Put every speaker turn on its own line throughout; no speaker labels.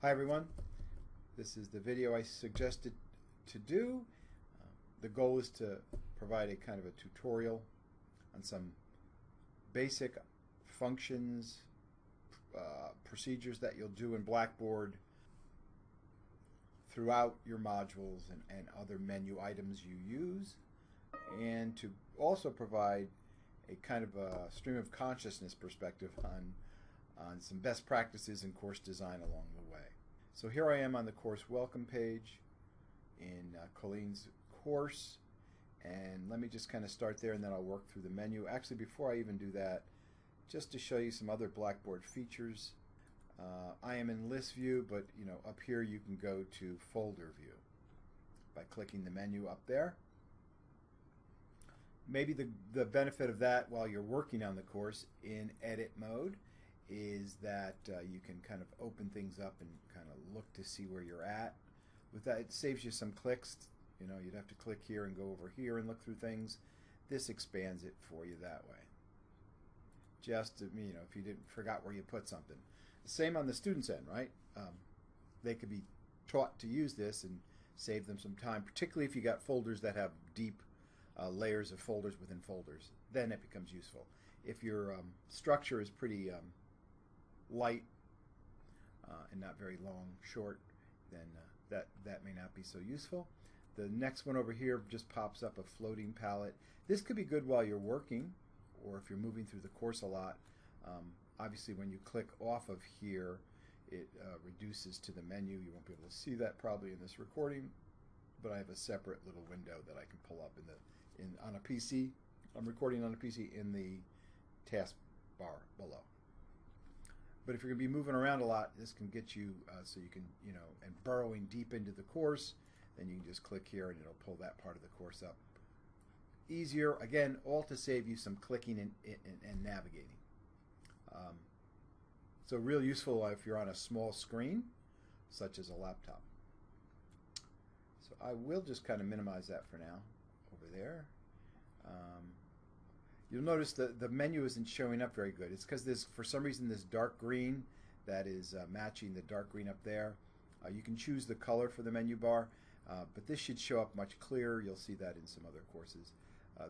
Hi everyone, this is the video I suggested to do. The goal is to provide a kind of a tutorial on some basic functions, procedures that you'll do in Blackboard throughout your modules and other menu items you use, and to also provide a kind of a stream of consciousness perspective on some best practices in course design along the way. So here I am on the course welcome page in Colleen's course, and let me just kind of start there and then I'll work through the menu. Actually, before I even do that, just to show you some other Blackboard features. I am in list view, but up here you can go to folder view by clicking the menu up there. Maybe the benefit of that while you're working on the course in edit mode is that you can kind of open things up and kind of look to see where you're at. With that, it saves you some clicks. You'd have to click here and go over here and look through things. This expands it for you that way. Just to, if you forgot where you put something. Same on the student's end, right? They could be taught to use this and save them some time, particularly if you got folders that have deep layers of folders within folders. Then it becomes useful. If your structure is pretty light and not very long, short, then that may not be so useful. The next one over here just pops up a floating palette. This could be good while you're working or if you're moving through the course a lot. Obviously, when you click off of here, it reduces to the menu. You won't be able to see that probably in this recording, but I have a separate little window that I can pull up on a PC. I'm recording on a PC in the task bar below. But if you're going to be moving around a lot, this can get you so you can, and burrowing deep into the course, then you can just click here and it'll pull that part of the course up easier. Again, all to save you some clicking and navigating. So real useful if you're on a small screen, such as a laptop. So I will just kind of minimize that for now over there. You'll notice that the menu isn't showing up very good. It's because there's, for some reason, this dark green that is matching the dark green up there. You can choose the color for the menu bar, but this should show up much clearer. You'll see that in some other courses.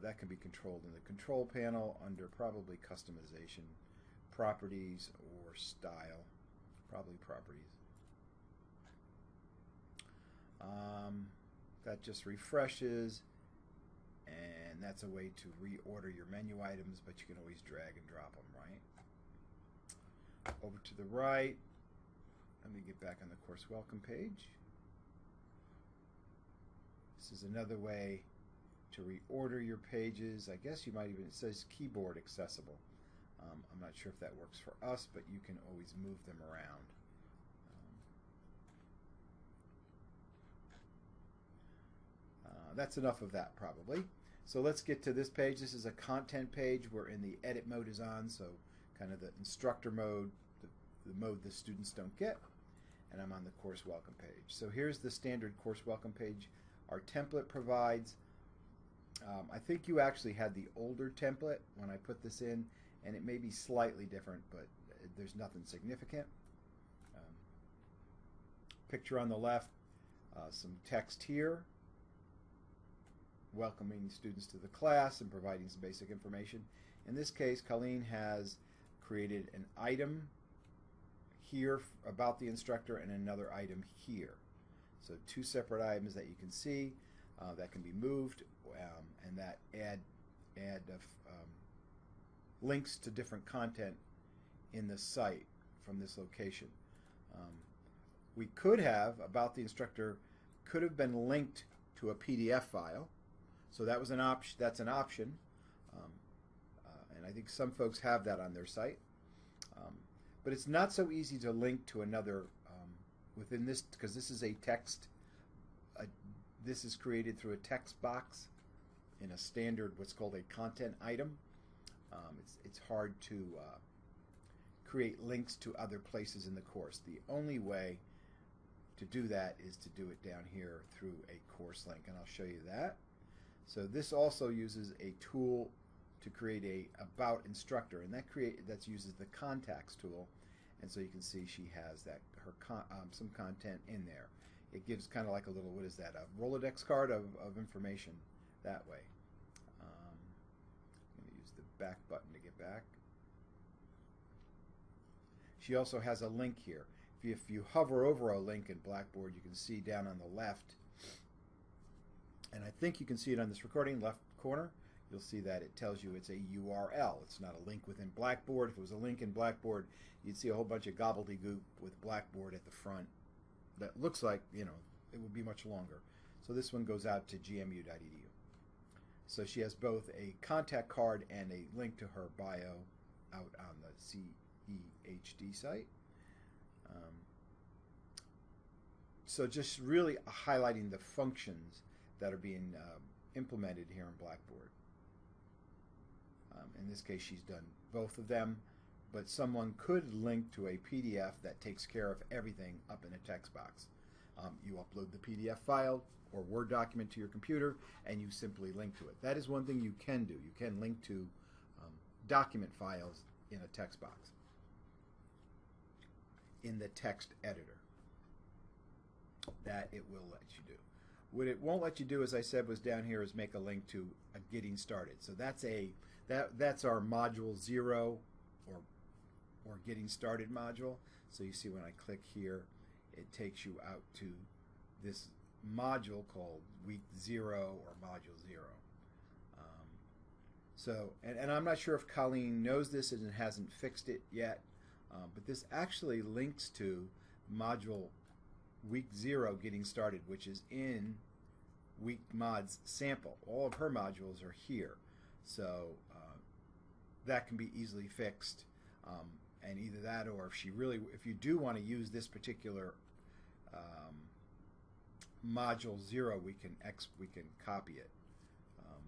That can be controlled in the control panel under probably customization, properties, or style. Probably properties. That just refreshes. And that's a way to reorder your menu items, but you can always drag and drop them, right? Over to the right, let me get back on the course welcome page. This is another way to reorder your pages. I guess you might even, it says keyboard accessible. I'm not sure if that works for us, but you can always move them around. That's enough of that probably. So let's get to this page. This is a content page. We're in the edit mode is on, so kind of the instructor mode, the mode the students don't get. And I'm on the course welcome page. So here's the standard course welcome page our template provides. I think you actually had the older template when I put this in, and it may be slightly different, but there's nothing significant. Picture on the left, some text here, welcoming students to the class and providing some basic information. In this case, Colleen has created an item here about the instructor and another item here. So two separate items that you can see that can be moved and that add links to different content in the site from this location. We could have, about the instructor, could have been linked to a PDF file. So that was an option. That's an option, and I think some folks have that on their site. But it's not so easy to link to another within this, because this is a text. This is created through a text box in a standard, what's called a content item. It's hard to create links to other places in the course. The only way to do that is to do it down here through a course link, and I'll show you that. So this also uses a tool to create a about instructor, and that uses the contacts tool, and so you can see she has that some content in there. It gives kind of like a little, what is that, a Rolodex card of information that way. I'm going to use the back button to get back. She also has a link here. If you hover over a link in Blackboard, you can see down on the left, and I think you can see it on this recording, left corner, you'll see that it tells you it's a URL. It's not a link within Blackboard. If it was a link in Blackboard, you'd see a whole bunch of gobbledygook with Blackboard at the front that looks like, you know, it would be much longer. So this one goes out to gmu.edu. So she has both a contact card and a link to her bio out on the CEHD site. So just really highlighting the functions that are being implemented here in Blackboard. In this case, she's done both of them, but someone could link to a PDF that takes care of everything up in a text box. You upload the PDF file or Word document to your computer, and you simply link to it. That is one thing you can do. You can link to document files in a text box in the text editor. That it will let you do. What it won't let you do, as I said, was down here, is make a link to a getting started. So that's that's our module 0 or getting started module. So you see when I click here, it takes you out to this module called week 0 or module 0. And I'm not sure if Colleen knows this and hasn't fixed it yet, but this actually links to module week 0 getting started, which is in week mods sample. All of her modules are here, so that can be easily fixed, and either that, or if you do want to use this particular module 0, we can copy it.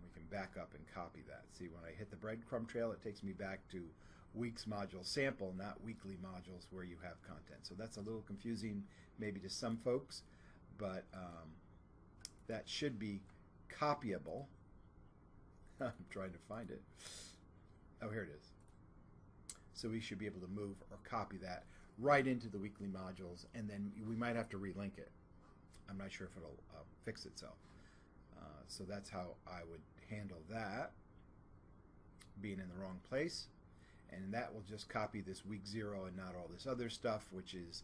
We can back up and copy that. See, when I hit the breadcrumb trail, it takes me back to week's module sample, not weekly modules where you have content. So that's a little confusing maybe to some folks, but that should be copyable. I'm trying to find it. Oh, here it is. So we should be able to move or copy that right into the weekly modules, and then we might have to relink it. I'm not sure if it'll fix itself. So that's how I would handle that, being in the wrong place. And that will just copy this week 0 and not all this other stuff, which is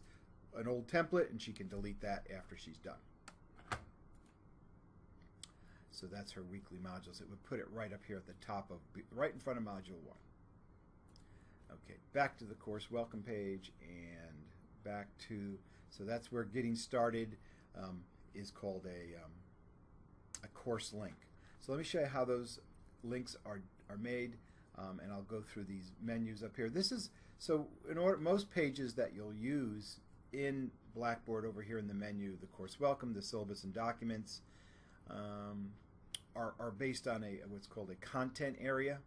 an old template, and she can delete that after she's done. So that's her weekly modules. It would put it right up here at the top of, right in front of module 1. Okay, back to the course welcome page and back to, so that's where getting started is called a course link. So let me show you how those links are made, and I'll go through these menus up here. This is, so in order, most pages that you'll use in Blackboard over here in the menu, the course welcome, the syllabus and documents, are based on what's called a content area.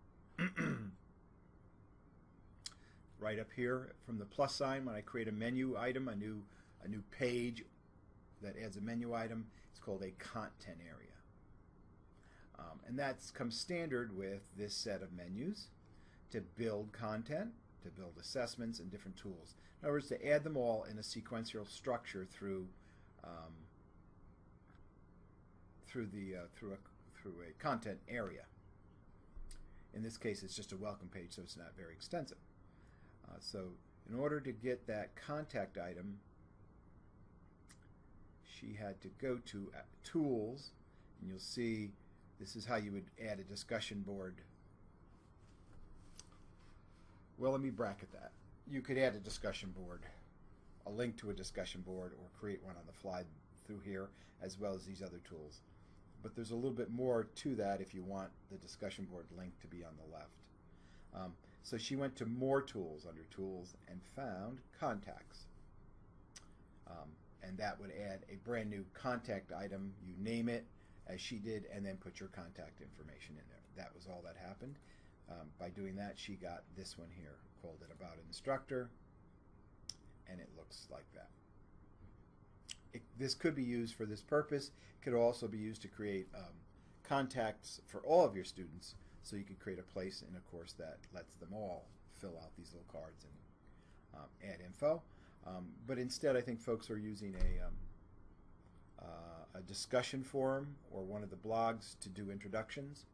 Right up here from the plus sign, when I create a menu item, a new page that adds a menu item, it's called a content area. And that comes standard with this set of menus to build content, to build assessments, and different tools. In other words, to add them all in a sequential structure through a content area. In this case, it's just a welcome page, so it's not very extensive. So in order to get that contact item, she had to go to Tools, and you'll see this is how you would add a discussion board. Well, let me bracket that. You could add a discussion board, a link to a discussion board, or create one on the fly through here, as well as these other tools. But there's a little bit more to that if you want the discussion board link to be on the left. So she went to More Tools under Tools and found Contacts. And that would add a brand new contact item. You name it as she did, and then put your contact information in there. That was all that happened. By doing that, she got this one here, called it About Instructor, and it looks like that. This could be used for this purpose. It could also be used to create contacts for all of your students, so you could create a place in a course that lets them all fill out these little cards and add info. But instead, I think folks are using a discussion forum or one of the blogs to do introductions,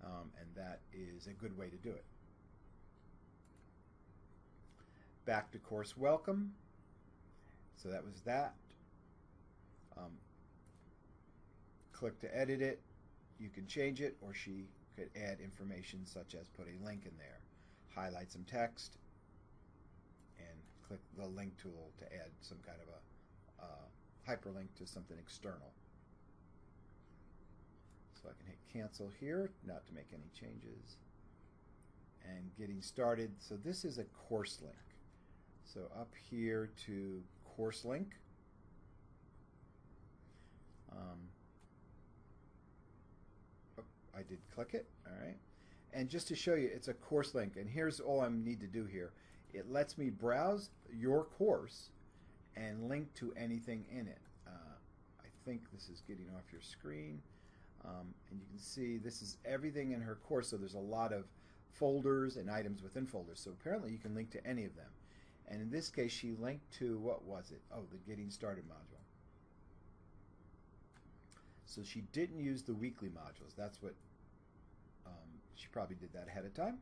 and that is a good way to do it. Back to course welcome. So that was that. Click to edit it. You can change it, or she could add information such as put a link in there, highlight some text, and click the link tool to add some kind of a hyperlink to something external. So I can hit cancel here, not to make any changes. And getting started. So this is a course link. So up here to course link. I did click it, all right. And just to show you, it's a course link. And here's all I need to do here. It lets me browse your course and link to anything in it. I think this is getting off your screen. And you can see this is everything in her course. So there's a lot of folders and items within folders. So apparently you can link to any of them. And in this case, she linked to, what was it? Oh, the Getting Started module. So she didn't use the weekly modules. That's what, she probably did that ahead of time.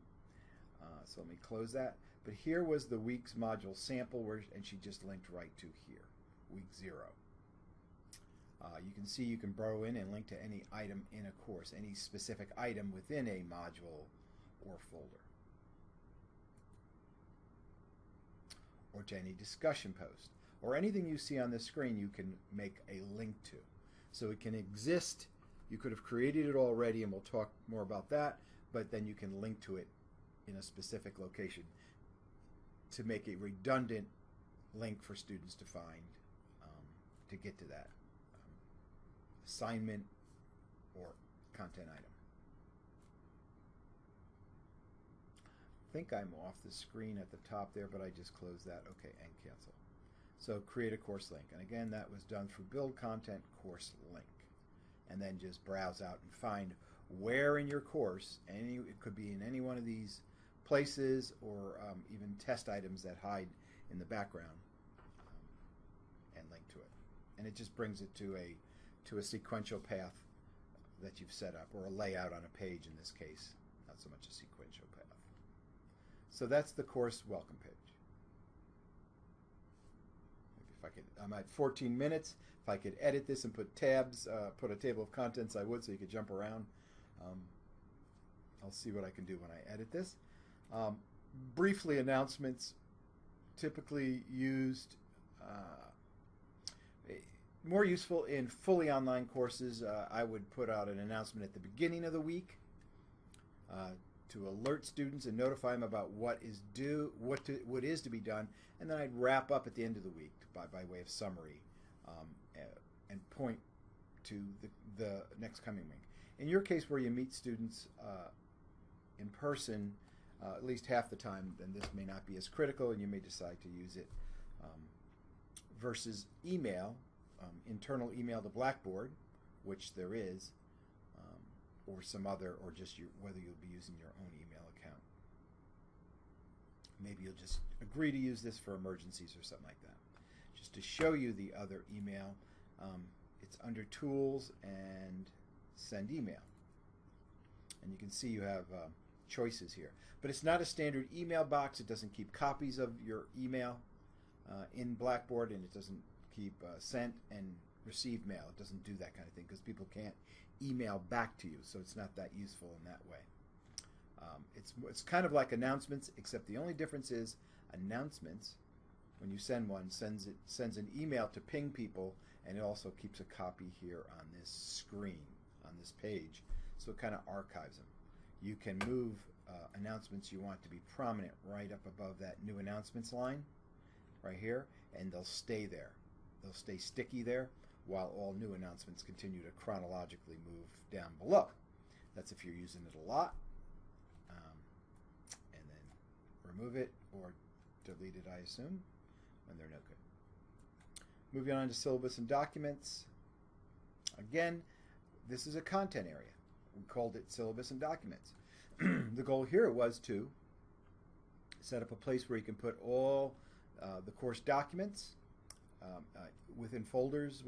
So let me close that. But here was the week's module sample, and she just linked right to here, week 0. You can see you can borrow in and link to any item in a course, any specific item within a module or folder, or to any discussion post, or anything you see on the screen you can make a link to. So it can exist. You could have created it already, and we'll talk more about that, but then you can link to it in a specific location to make a redundant link for students to find to get to that assignment or content item. I think I'm off the screen at the top there, but I just closed that. Okay, and cancel. So create a course link. And again, that was done through build content course link. And then just browse out and find where in your course, it could be in any one of these places, or even test items that hide in the background, and link to it. And it just brings it to a sequential path that you've set up, or a layout on a page in this case, not so much a sequential path. So that's the course welcome page. If I could, I'm at 14 minutes. If I could edit this and put tabs, put a table of contents, I would, so you could jump around. I'll see what I can do when I edit this. Briefly, announcements typically used, more useful in fully online courses. I would put out an announcement at the beginning of the week to alert students and notify them about what is due, what is to be done, and then I'd wrap up at the end of the week by way of summary, and point to the next coming week. In your case, where you meet students in person at least half the time, then this may not be as critical, and you may decide to use it versus email, internal email to Blackboard, which there is, or some other, or just whether you'll be using your own email account. Maybe you'll just agree to use this for emergencies or something like that. Just to show you the other email, it's under Tools and Send Email. And you can see you have choices here. But it's not a standard email box. It doesn't keep copies of your email in Blackboard, and it doesn't keep sent and received mail. It doesn't do that kind of thing because people can't email back to you, so it's not that useful in that way. It's kind of like announcements, except the only difference is announcements, when you send one, sends an email to ping people, and it also keeps a copy here on this screen, on this page, so it kind of archives them. You can move announcements you want to be prominent right up above that new announcements line right here, and they'll stay there. They'll stay sticky there while all new announcements continue to chronologically move down below. That's if you're using it a lot. And then remove it or delete it, I assume, when they're no good. Moving on to syllabus and documents. Again, this is a content area. We called it syllabus and documents. The goal here was to set up a place where you can put all the course documents within folders,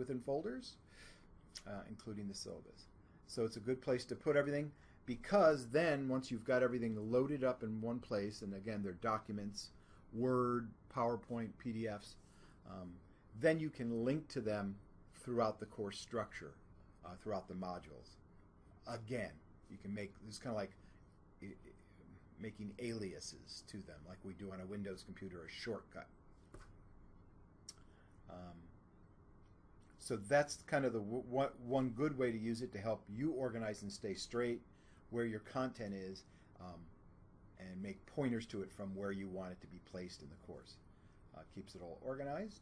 including the syllabus. So it's a good place to put everything, because then once you've got everything loaded up in one place, and again they're documents, Word, PowerPoint, PDFs, then you can link to them throughout the course structure, throughout the modules. Again, you can make, this kind of like making aliases to them, like we do on a Windows computer, a shortcut. So that's kind of the one good way to use it to help you organize and stay straight where your content is, and make pointers to it from where you want it to be placed in the course. Keeps it all organized,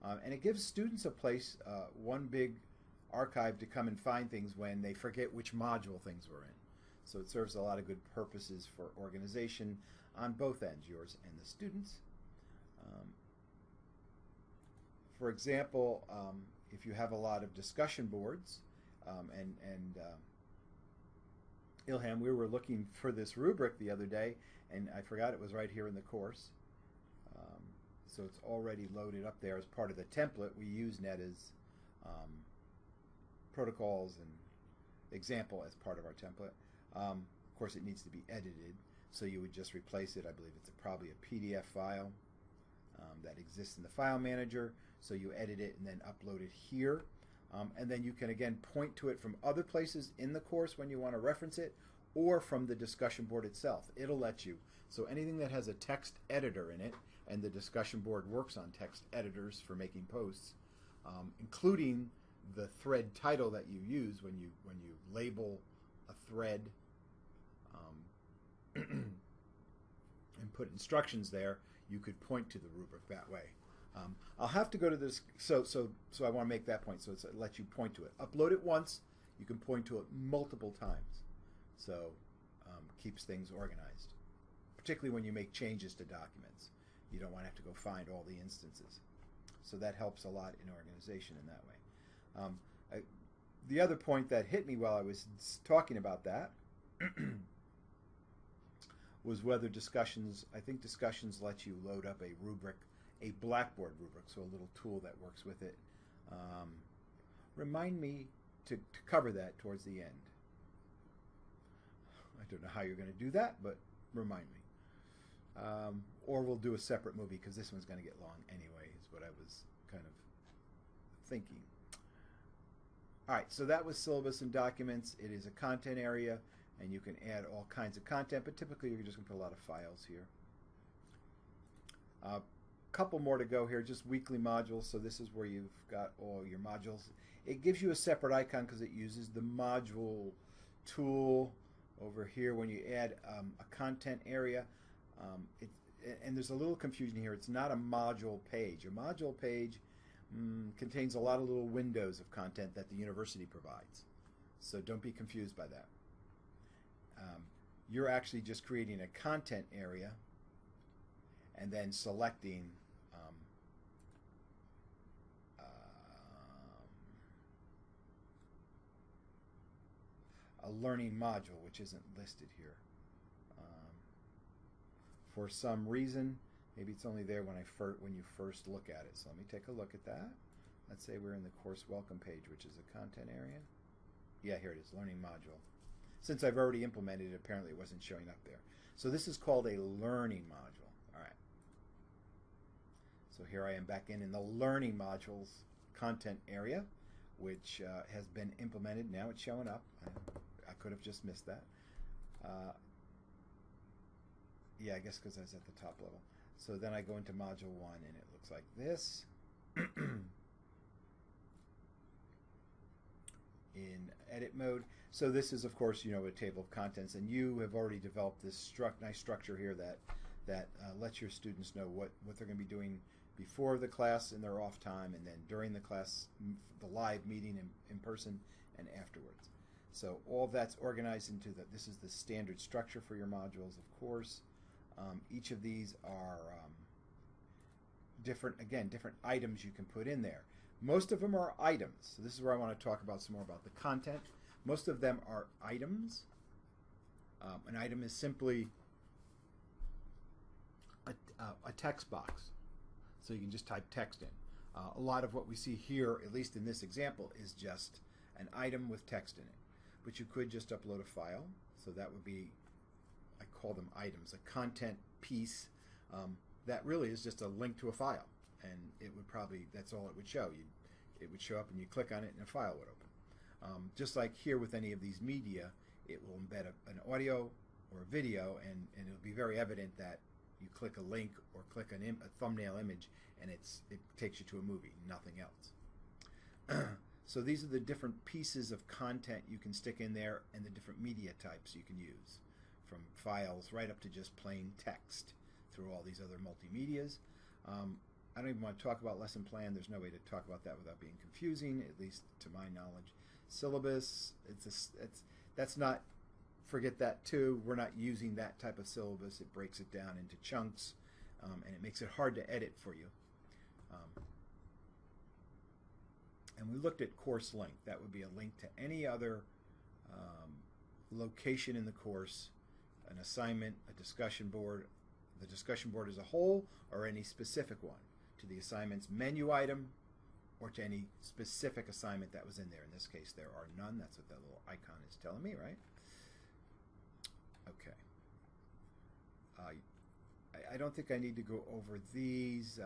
and it gives students a place, one big archive to come and find things when they forget which module things were in. So it serves a lot of good purposes for organization on both ends, yours and the students. For example, if you have a lot of discussion boards, Ilham, we were looking for this rubric the other day, and I forgot it was right here in the course. So it's already loaded up there as part of the template. We use NETA's protocols and example as part of our template. Of course, it needs to be edited, so you would just replace it. I believe it's probably a PDF file that exists in the file manager, so you edit it and then upload it here. And then you can again point to it from other places in the course when you want to reference it, or from the discussion board itself. It'll let you. So anything that has a text editor in it, and the discussion board works on text editors for making posts, including the thread title that you use when you label a thread, and put instructions there, you could point to the rubric that way. I'll have to go to this, so I want to make that point, so it lets you point to it. Upload it once, you can point to it multiple times. So keeps things organized, particularly when you make changes to documents. You don't want to have to go find all the instances. So that helps a lot in organization in that way. The other point that hit me while I was talking about that was whether discussions, I think discussions let you load up a rubric, a Blackboard rubric, so a little tool that works with it. Remind me to cover that towards the end. I don't know how you're going to do that, but remind me. Or we'll do a separate movie, because this one's going to get long anyway, is what I was kind of thinking. All right, so that was syllabus and documents. It is a content area, and you can add all kinds of content, but typically you're just going to put a lot of files here. Couple more to go here, just weekly modules. So this is where you've got all your modules. It gives you a separate icon because it uses the module tool over here when you add a content area. And there's a little confusion here. It's not a module page. A module page contains a lot of little windows of content that the university provides. So don't be confused by that. You're actually just creating a content area and then selecting a learning module, which isn't listed here. For some reason, maybe it's only there when you first look at it. So let me take a look at that. Let's say we're in the course welcome page, which is a content area. Yeah, here it is, learning module. Since I've already implemented it, apparently it wasn't showing up there. So this is called a learning module. All right. So here I am back in the learning modules content area, which has been implemented. Now it's showing up. I could have just missed that. Yeah, I guess because I was at the top level. So then I go into module 1 and it looks like this. In edit mode. So this is, of course, a table of contents, and you have already developed this nice structure here that lets your students know what they're going to be doing before the class in their off time, and then during the class, the live meeting in person, and afterwards. So all that's organized into this is the standard structure for your modules, of course. Each of these are different items you can put in there. Most of them are items. So this is where I want to talk about some more about the content. Most of them are items. An item is simply a text box. So you can just type text in. A lot of what we see here, at least in this example, is just an item with text in it. But you could just upload a file. So that would be, I call them items, a content piece that really is just a link to a file. And it would probably, that's all it would show. It would show up and you click on it and a file would open. Just like here with any of these media, it will embed an audio or a video, and it'll be very evident that you click a link or click a thumbnail image and it takes you to a movie, nothing else. So these are the different pieces of content you can stick in there and the different media types you can use, from files right up to just plain text through all these other multimedias. I don't even want to talk about lesson plan. There's no way to talk about that without being confusing, at least to my knowledge. Syllabus, that's not, forget that too. We're not using that type of syllabus. It breaks it down into chunks, and it makes it hard to edit for you. And we looked at course link. That would be a link to any other location in the course, an assignment, a discussion board, the discussion board as a whole, or any specific one, to the assignment's menu item, or to any specific assignment that was in there. In this case, there are none. That's what that little icon is telling me, right? Okay. I don't think I need to go over these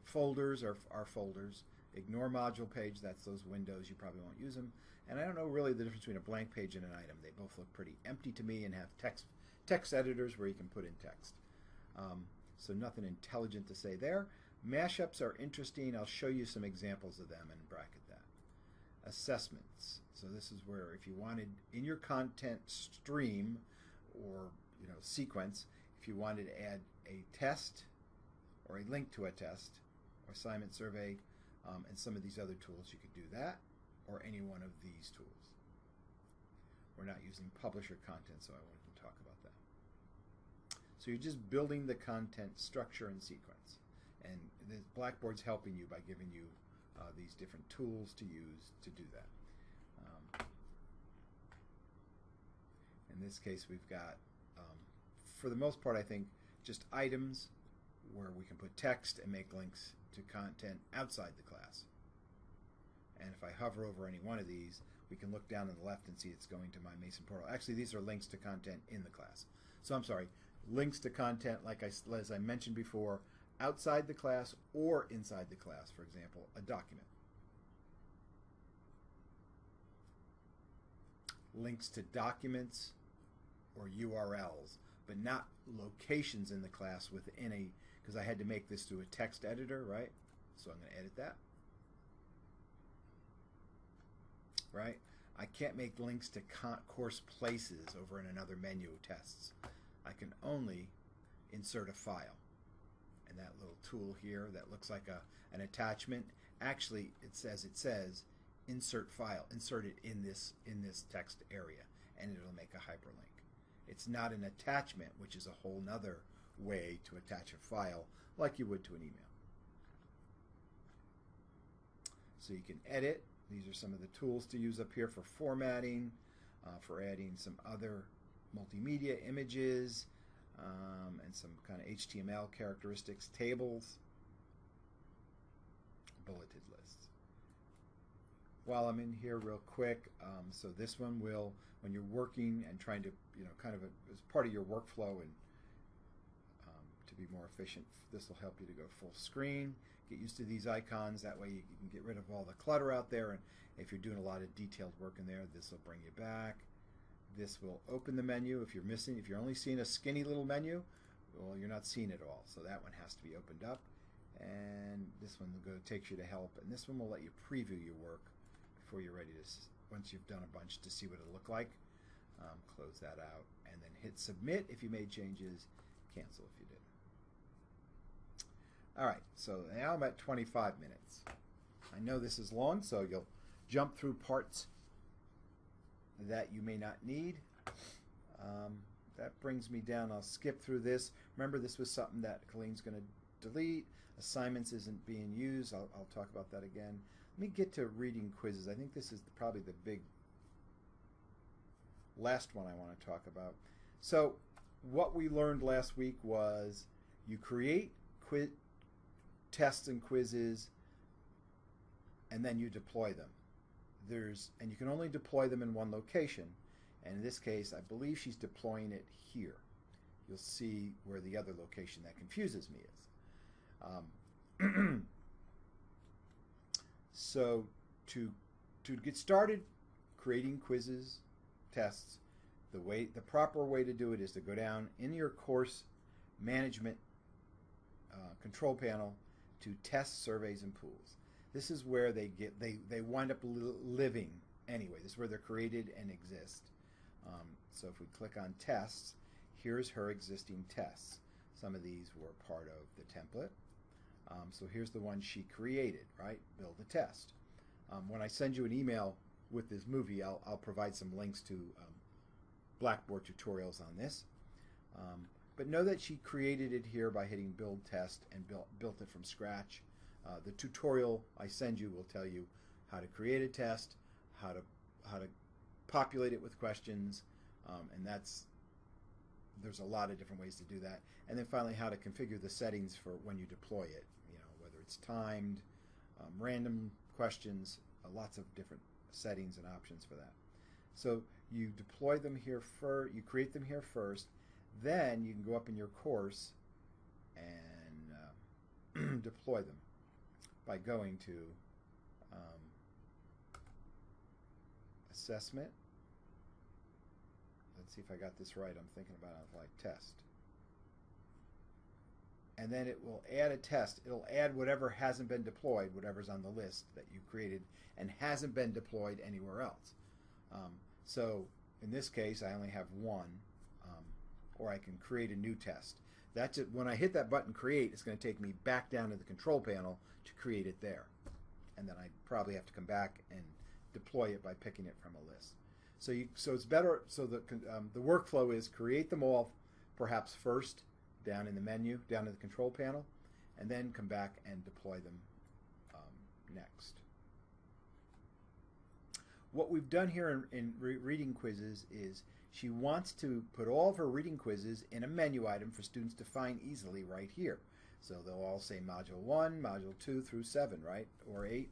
folders or our folders. Ignore module page. That's those windows. You probably won't use them. And I don't know really the difference between a blank page and an item. They both look pretty empty to me and have text editors where you can put in text. So nothing intelligent to say there. Mashups are interesting. I'll show you some examples of them and bracket that. Assessments. So this is where if you wanted in your content stream or sequence, if you wanted to add a test or a link to a test or assignment survey and some of these other tools, you could do that, or any one of these tools. We're not using publisher content, so I won't talk about that. So you're just building the content structure and sequence. And the Blackboard's helping you by giving you these different tools to use to do that. In this case, we've got, for the most part, I think, just items where we can put text and make links to content outside the class. And if I hover over any one of these, we can look down on the left and see it's going to my Mason portal. Actually, these are links to content in the class. So I'm sorry, links to content, as I mentioned before, outside the class or inside the class. For example, a document. Links to documents or URLs, but not locations in the class within a, because I had to make this through a text editor, right? So I'm going to edit that. Right? I can't make links to course places over in another menu of tests. I can only insert a file. And that little tool here that looks like an attachment, actually it says insert file, insert it in this text area, and it'll make a hyperlink. It's not an attachment, which is a whole nother way to attach a file like you would to an email. So you can edit. These are some of the tools to use up here for formatting, for adding some other multimedia images, and some kind of HTML characteristics, tables, bulleted lists. While I'm in here real quick, so this one will, when you're working and trying to, kind of as part of your workflow and to be more efficient, this will help you to go full screen. Get used to these icons. That way you can get rid of all the clutter out there, and if you're doing a lot of detailed work in there, this will bring you back. This will open the menu. If you're only seeing a skinny little menu, well, you're not seeing it all. So that one has to be opened up. And this one will go takes you to help. And this one will let you preview your work before you're ready to, once you've done a bunch, to see what it'll look like. Close that out. And then hit submit if you made changes. Cancel if you didn't. All right, so now I'm at 25 minutes. I know this is long, so you'll jump through parts that you may not need. That brings me down. I'll skip through this. Remember, this was something that Colleen's going to delete. Assignments isn't being used. I'll talk about that again. Let me get to reading quizzes. I think this is probably the big last one I want to talk about. So what we learned last week was you create tests and quizzes, and then you deploy them. And you can only deploy them in one location. And in this case, I believe she's deploying it here. You'll see where the other location that confuses me is. So to get started creating quizzes, tests, the proper way to do it is to go down in your course management control panel to test surveys and pools. This is where they wind up living anyway. This is where they're created and exist. So if we click on tests, here's her existing tests. Some of these were part of the template. So here's the one she created, right? Build a test. When I send you an email with this movie, I'll provide some links to Blackboard tutorials on this. But know that she created it here by hitting build test and built it from scratch. The tutorial I send you will tell you how to create a test, how to populate it with questions, and there's a lot of different ways to do that. And then finally, how to configure the settings for when you deploy it. Whether it's timed, random questions, lots of different settings and options for that. So you deploy them here first. You create them here first. Then you can go up in your course and deploy them by going to assessment. Let's see if I got this right. I'm thinking about it like test. And then it will add a test. It'll add whatever hasn't been deployed, whatever's on the list that you created and hasn't been deployed anywhere else. So in this case, I only have one, or I can create a new test. That's it. When I hit that button create, it's going to take me back down to the control panel to create it there. And then I probably have to come back and deploy it by picking it from a list. So it's better. So the workflow is create them all, perhaps first down in the menu, down in the control panel, and then come back and deploy them next. What we've done here in reading quizzes is she wants to put all of her reading quizzes in a menu item for students to find easily right here. So they'll all say Module 1, Module 2 through 7, right, or 8.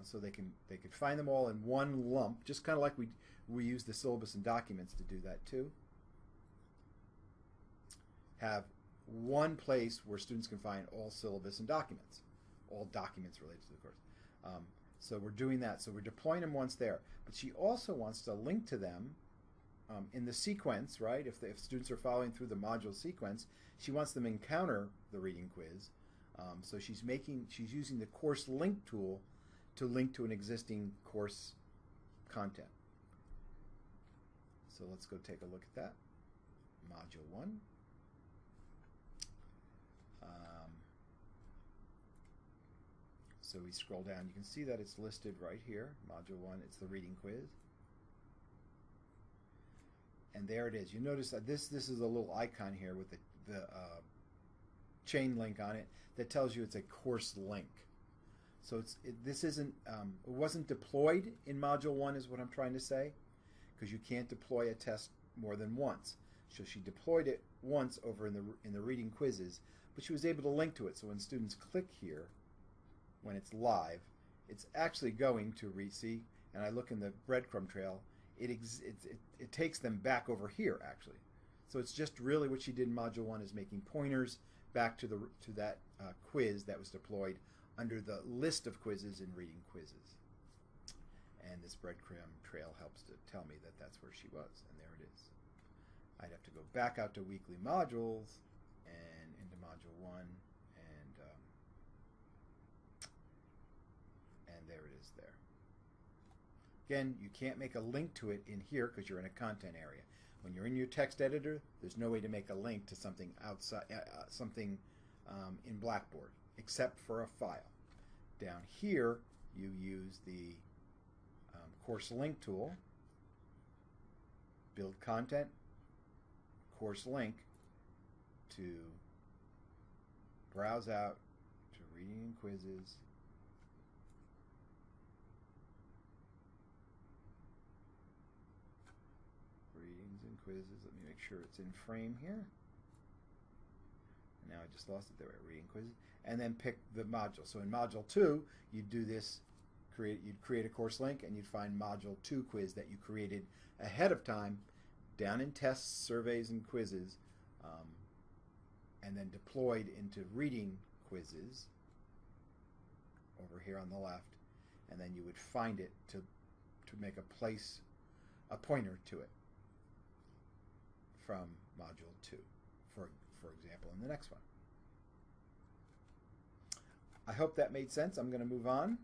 So they could find them all in one lump, just kind of like we use the syllabus and documents to do that too. Have one place where students can find all syllabus and documents, all documents related to the course. So we're doing that. So we're deploying them once there. But she also wants to link to them in the sequence, right? If students are following through the module sequence, she wants them to encounter the reading quiz. So she's using the course link tool to link to an existing course content. So let's go take a look at that. Module 1. So we scroll down. You can see that it's listed right here. Module 1, it's the reading quiz. And there it is. You notice that this is a little icon here with the chain link on it that tells you it's a course link. So it wasn't deployed in Module 1 is what I'm trying to say, because you can't deploy a test more than once. So she deployed it once over in the reading quizzes, but she was able to link to it. So when students click here, when it's live, it's actually going to see, and I look in the breadcrumb trail, it takes them back over here actually. So it's just really what she did in Module 1 is making pointers back to that quiz that was deployed under the list of quizzes in reading quizzes. And this breadcrumb trail helps to tell me that that's where she was, and there it is. I'd have to go back out to weekly modules and into Module 1, and there it is there. Again, you can't make a link to it in here because you're in a content area. When you're in your text editor, there's no way to make a link to something outside, in Blackboard, except for a file. Down here, you use the course link tool, build content, course link, to browse out to reading and quizzes. Readings and quizzes. Let me make sure it's in frame here. Now I just lost it. There, reading quizzes, and then pick the module. So in module 2, you'd do this. You'd create a course link, and you'd find module 2 quiz that you created ahead of time, down in tests, surveys, and quizzes, and then deployed into reading quizzes over here on the left, and then you would find it to make a pointer to it from module 2, for example, in the next one. I hope that made sense. I'm going to move on.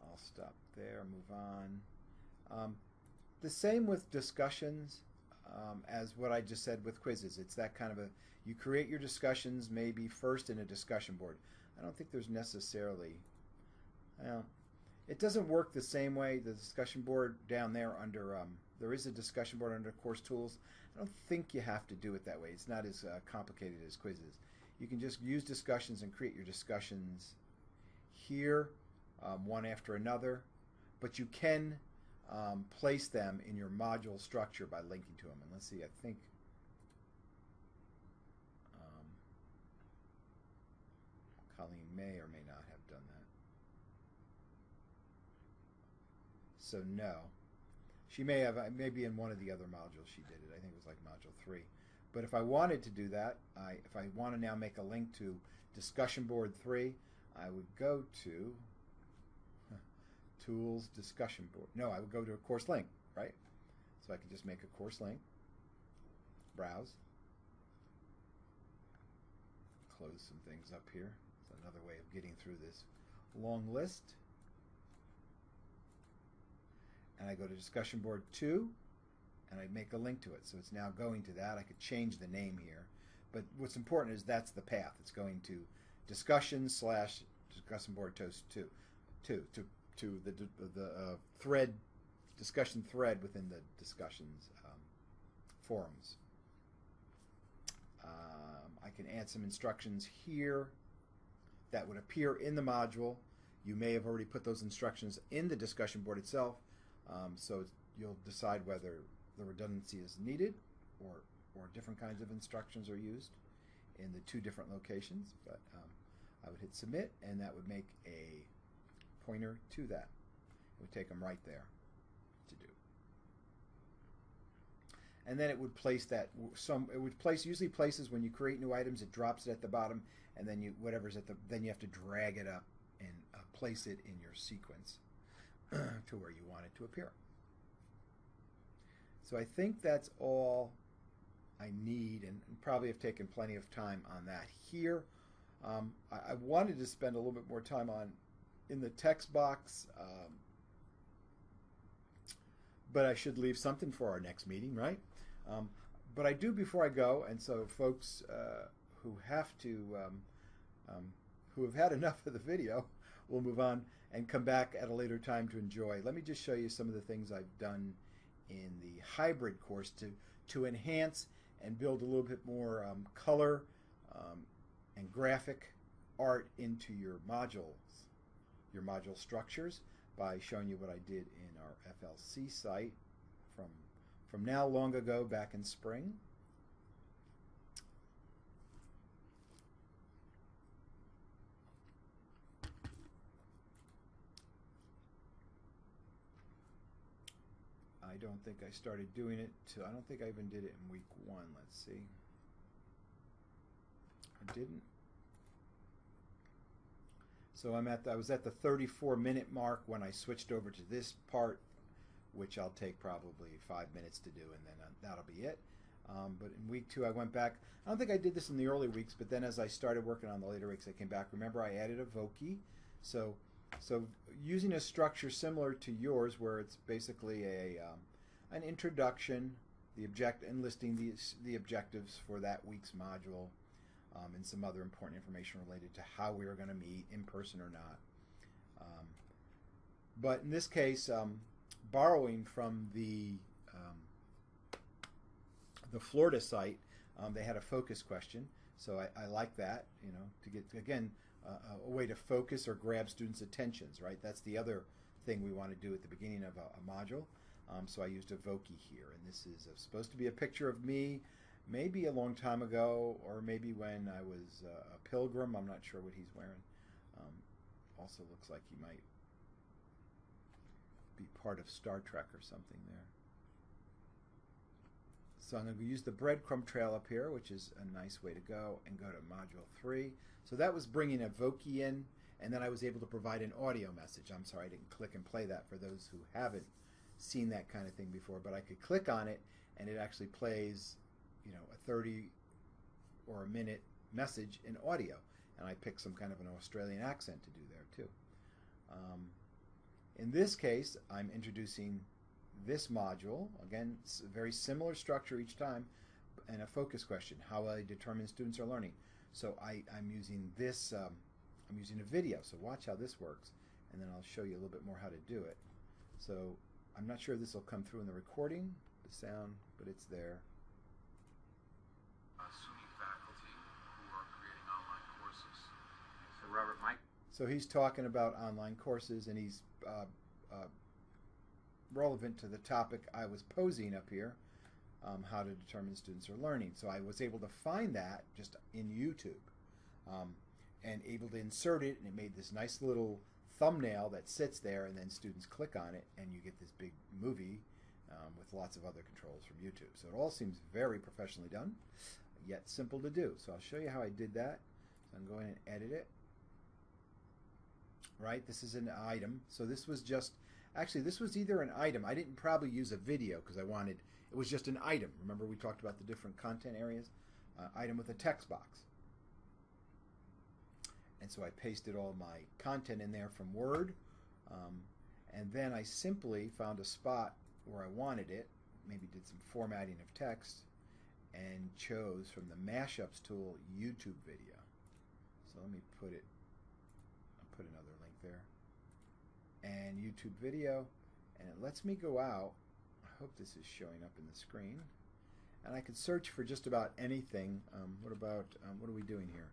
I'll stop there, move on. The same with discussions as what I just said with quizzes. It's that kind of you create your discussions maybe first in a discussion board. I don't think there's necessarily, it doesn't work the same way. The discussion board down there under, there is a discussion board under course tools. I don't think you have to do it that way. It's not as complicated as quizzes. You can just use discussions and create your discussions here, one after another, but you can place them in your module structure by linking to them. And let's see, I think Colleen may or may not have done that. So no. She may have, maybe in one of the other modules she did it. I think it was like module 3. But if I wanted to do that, if I want to now make a link to discussion board 3, I would go to Tools, Discussion Board. No, I would go to a course link, right? So I could just make a course link, browse, close some things up here. It's another way of getting through this long list. And I go to Discussion Board 2, and I make a link to it. So it's now going to that. I could change the name here. But what's important is that's the path. It's going to discussion/Discussion Board Toast 2 to the thread, discussion thread within the discussions forums. I can add some instructions here that would appear in the module. You may have already put those instructions in the discussion board itself, so you'll decide whether the redundancy is needed or different kinds of instructions are used in the 2 different locations. But I would hit submit, and that would make a pointer to that. It would take them right there to do. And then it would place that usually places when you create new items, it drops it at the bottom, and then then you have to drag it up and place it in your sequence to where you want it to appear. So I think that's all I need, and probably have taken plenty of time on that here. I wanted to spend a little bit more time in the text box, but I should leave something for our next meeting, right? But I do before I go, and so folks who have had enough of the video will move on and come back at a later time to enjoy. Let me just show you some of the things I've done in the hybrid course to enhance and build a little bit more color and graphic art into your modules, your module structures, by showing you what I did in our FLC site from now long ago back in spring. I don't think I started doing it I don't think I even did it in week 1. Let's see. I didn't. So I was at the 34-minute mark when I switched over to this part, which I'll take probably 5 minutes to do, and then that'll be it. But in week 2, I went back. I don't think I did this in the early weeks, but then as I started working on the later weeks, I came back. Remember, I added a Voki. So using a structure similar to yours, where it's basically an introduction, and listing the objectives for that week's module, and some other important information related to how we are going to meet, in person or not. But in this case, borrowing from the Florida site, they had a focus question, so I like that, to get, again, a way to focus or grab students' attentions, right? That's the other thing we want to do at the beginning of a module. So I used a Voki here, and this is supposed to be a picture of me, maybe a long time ago, or maybe when I was a pilgrim. I'm not sure what he's wearing. Also looks like he might be part of Star Trek or something there. So I'm going to use the breadcrumb trail up here, which is a nice way to go, and go to Module 3. So that was bringing a Voki in, and then I was able to provide an audio message. I'm sorry I didn't click and play that for those who haven't seen that kind of thing before, but I could click on it, and it actually plays, you know, a 30 or a minute message in audio. And I picked some kind of an Australian accent to do there too. In this case, I'm introducing this module. Again, it's a very similar structure each time, and a focus question: how I determine students are learning. So I'm using this. I'm using a video. So watch how this works, and then I'll show you a little bit more how to do it. So I'm not sure this will come through in the recording, the sound, but it's there.
Robert, Mike.
So he's talking about online courses, and he's relevant to the topic I was posing up here, how to determine students are learning. So I was able to find that just in YouTube, and able to insert it, and it made this nice little thumbnail that sits there, and then students click on it, and you get this big movie with lots of other controls from YouTube. So it all seems very professionally done, yet simple to do. So I'll show you how I did that. So I'm going to edit it. Right, this is an item. So this was just, actually this was either an item. I didn't probably use a video because I wanted, it was just an item. Remember we talked about the different content areas? Item with a text box. And so I pasted all my content in there from Word, and then I simply found a spot where I wanted it, maybe did some formatting of text, and chose from the Mashups tool YouTube video. So let me put it, I'll put another link there, and YouTube video, and it lets me go out. I hope this is showing up in the screen, and I could search for just about anything. What about what are we doing here?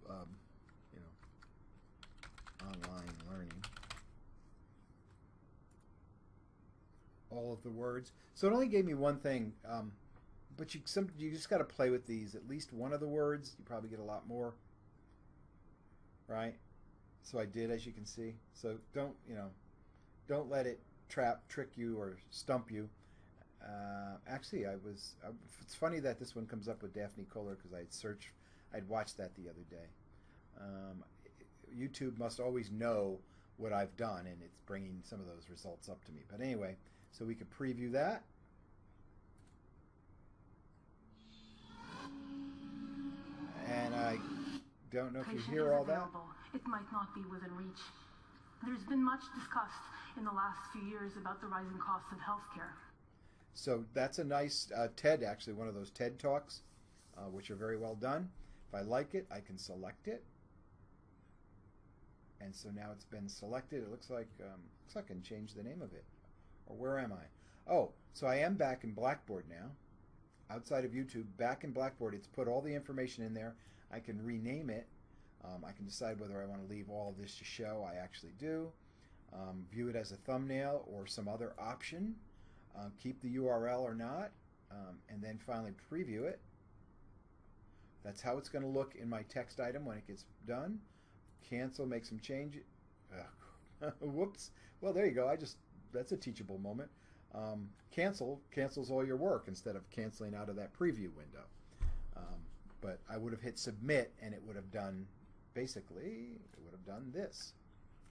You know, online learning. All of the words. So it only gave me one thing, but you just got to play with these. At least one of the words, you probably get a lot more, right? So I did, as you can see. So don't let it trick you or stump you. Actually, it's funny that this one comes up with Daphne Kohler because I'd watched that the other day. YouTube must always know what I've done, and it's bringing some of those results up to me. But anyway, so we could preview that. And I don't know if you hear all that.
It might not be within reach. There's been much discussed in the last few years about the rising costs of healthcare.
So that's a nice TED, actually, one of those TED Talks, which are very well done. If I like it, I can select it. And so now it's been selected. It looks like I can change the name of it. Or where am I? Oh, so I am back in Blackboard now. Outside of YouTube, back in Blackboard, it's put all the information in there. I can rename it. I can decide whether I want to leave all of this to show. I actually do. View it as a thumbnail or some other option. Keep the URL or not. And then finally preview it. That's how it's going to look in my text item when it gets done. Cancel, make some change. Whoops. Well, there you go. That's a teachable moment. Cancels all your work instead of canceling out of that preview window. But I would have hit submit, and it would have done, basically, it would have done this.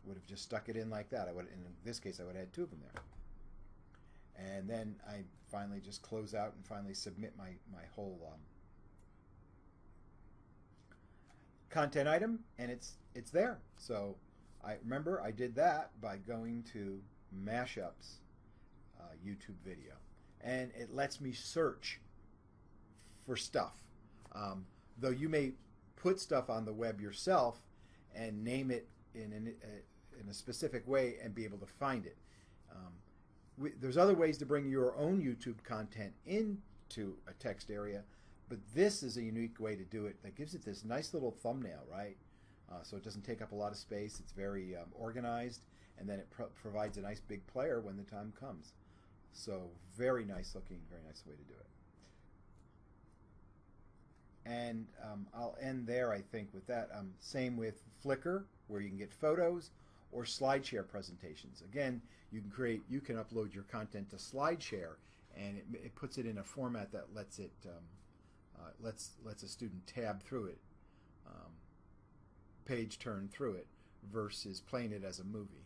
It would have just stuck it in like that. In this case, I would have had two of them there. And then I finally just close out and finally submit my whole content item, and it's there. So I remember I did that by going to Mashups YouTube video, and it lets me search for stuff. Though you may put stuff on the web yourself and name it in a specific way and be able to find it. There's other ways to bring your own YouTube content into a text area, but this is a unique way to do it that gives it this nice little thumbnail, right? So it doesn't take up a lot of space. It's very organized, and then it provides a nice big player when the time comes. So very nice looking, very nice way to do it. And I'll end there, I think, with that. Same with Flickr, where you can get photos, or SlideShare presentations. Again, you can upload your content to SlideShare, and it puts it in a format that lets it lets a student tab through it, page turn through it, versus playing it as a movie.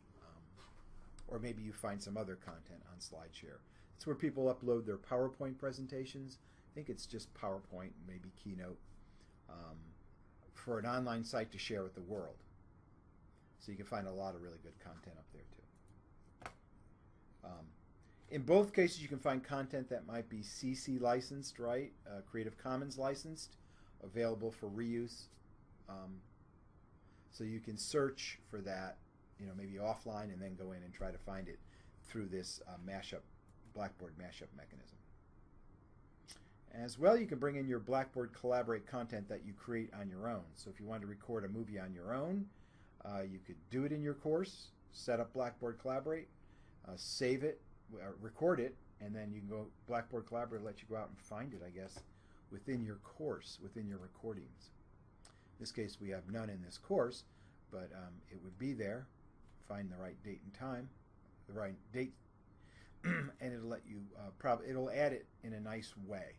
Or maybe you find some other content on SlideShare. It's where people upload their PowerPoint presentations. I think it's just PowerPoint, maybe Keynote, for an online site to share with the world. So you can find a lot of really good content up there too. In both cases, you can find content that might be CC licensed, right? Creative Commons licensed, available for reuse. So you can search for that, maybe offline, and then go in and try to find it through this Blackboard mashup mechanism. As well, you can bring in your Blackboard Collaborate content that you create on your own. So if you want to record a movie on your own, you could do it in your course, set up Blackboard Collaborate, save it, record it, and then you can go Blackboard Collaborate let you go out and find it, I guess, within your course, within your recordings. In this case, we have none in this course, but it would be there. Find the right date and time, the right date, and it'll let you it'll add it in a nice way,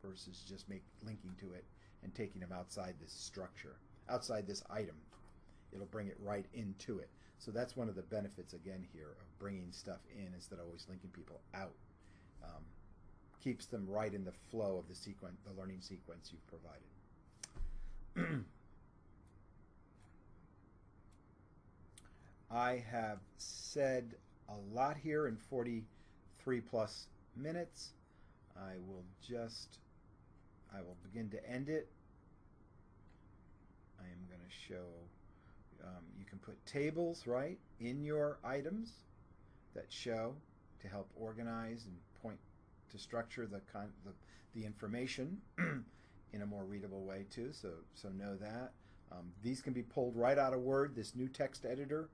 versus just linking to it and taking them outside this structure, outside this item. It'll bring it right into it. So that's one of the benefits, again, here of bringing stuff in instead of always linking people out. Keeps them right in the flow of the learning sequence you've provided. I have said a lot here in 43 plus minutes. I will begin to end it. I am going to show, you can put tables, right, in your items that show to help organize and point to structure the information in a more readable way too, so know that. These can be pulled right out of Word. This new text editor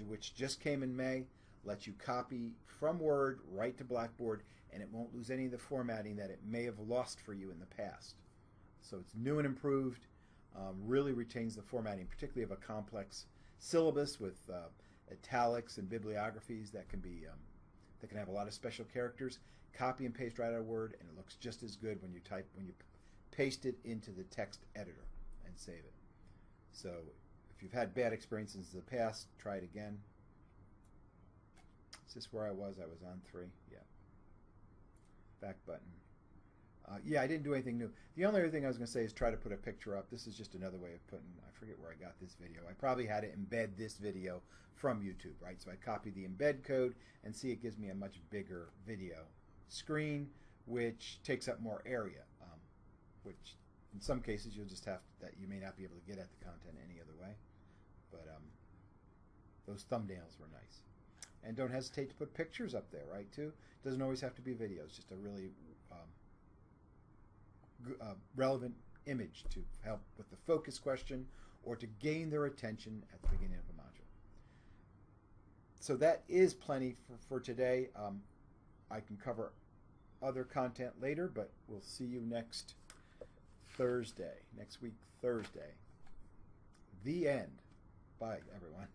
which just came in May, lets you copy from Word right to Blackboard, and it won't lose any of the formatting that it may have lost for you in the past. So it's new and improved, really retains the formatting, particularly of a complex syllabus with italics and bibliographies that can have a lot of special characters. Copy and paste right out of Word, and it looks just as good when you paste it into the text editor and save it. So if you've had bad experiences in the past, try it again. Is this where I was? I was on 3. Yeah. Back button. Yeah, I didn't do anything new. The only other thing I was going to say is try to put a picture up. This is just another way of putting, I forget where I got this video. I probably had to embed this video from YouTube, right? So I copy the embed code and see it gives me a much bigger video screen, which takes up more area, which in some cases you'll just you may not be able to get at the content any other way. But those thumbnails were nice. And don't hesitate to put pictures up there, right, too? It doesn't always have to be videos, just a really relevant image to help with the focus question or to gain their attention at the beginning of a module. So that is plenty for today. I can cover other content later, but we'll see you next week, Thursday. The end. Bye, everyone.